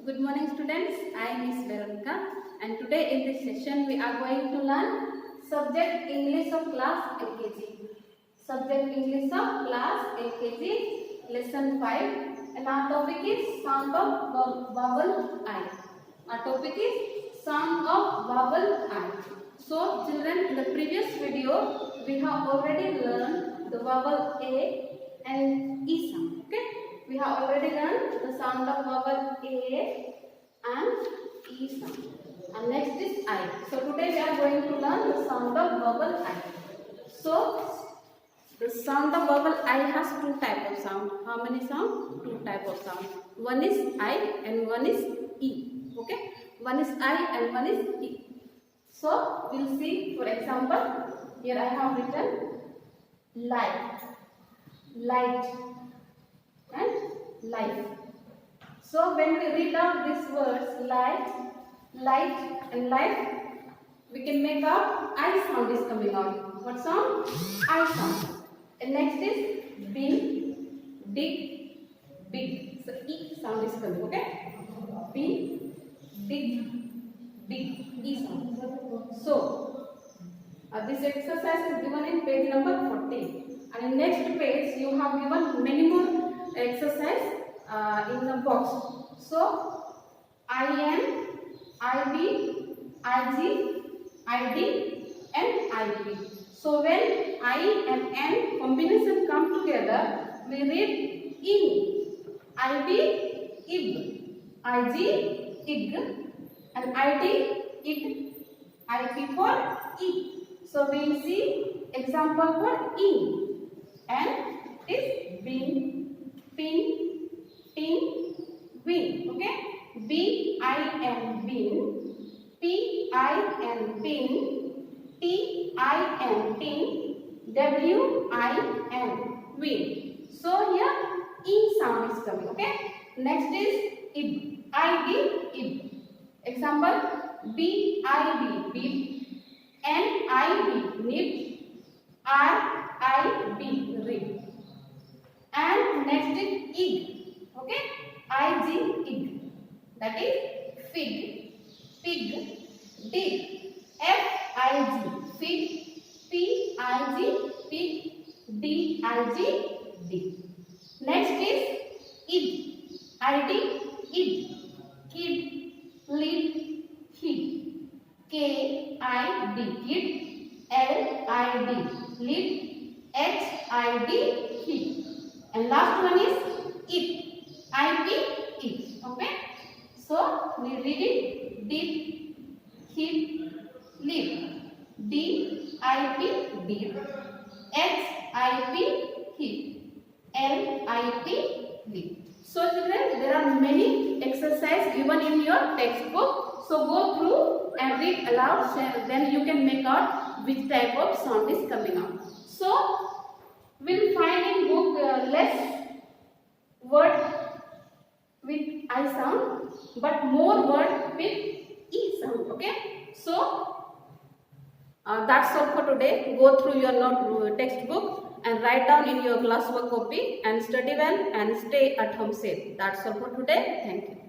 Good morning students, I am Miss Veronica and today in this session we are going to learn subject English of class LKG. Subject English of class LKG lesson 5 and our topic is sound of vowel I. Our topic is sound of vowel I. So children, in the previous video we have already learned the vowel A and E sound. Okay? We have already learned the sound of vowel A and E sound. And next is I. So today we are going to learn the sound of vowel I. So the sound of vowel I has two types of sound. How many sound? Two types of sound. One is I and one is E. Okay? One is I and one is E. So we'll see. For example, here I have written light, light, and life. So when we read out these words light, light and life, we can make out I sound is coming out. What sound? I sound. And next is bin, dig, big. So E sound is coming. Okay? Bin, dig, big. E sound. So this exercise is given in page number 14. And in next page you have given many more exercise in the box. So IN, IB, IG, ID and IP. So when I and N combination come together, we read in, IB, IB, IG, IG and ID, ID, IP for E. So we will see example for in and is bin, pin, tin, win. Okay? B-I-N, bin, P-I-N, pin, T-I-N, tin, W-I-N, win. So here E sound is coming. Okay? Next is ib, I-B, ib. Example B-I-B, bib, N-I-B, nib, R-I-B, rib. And next is ig. Okay? I-G, ig. That is fig, pig, dig. F-I-G, fig, P-I-G, pig, D-I-G, dig. Next is id. I-D, id. Kid, lid, hid. K-I-D, kid. L-I-D, lid. H-I-D, hid. And last one is it. I-P, it. Okay? So we read it. Did, hid, lid. D-I-P, did. H-I-P, hid. L-I-P, lid. So children, there are many exercises given in your textbook. So go through and read aloud. Then you can make out which type of sound is coming out. So we'll find in book less word with I sound but more word with E sound. Okay? So that's all for today. Go through your textbook and write down in your classwork copy and study well and stay at home safe. That's all for today. Thank you.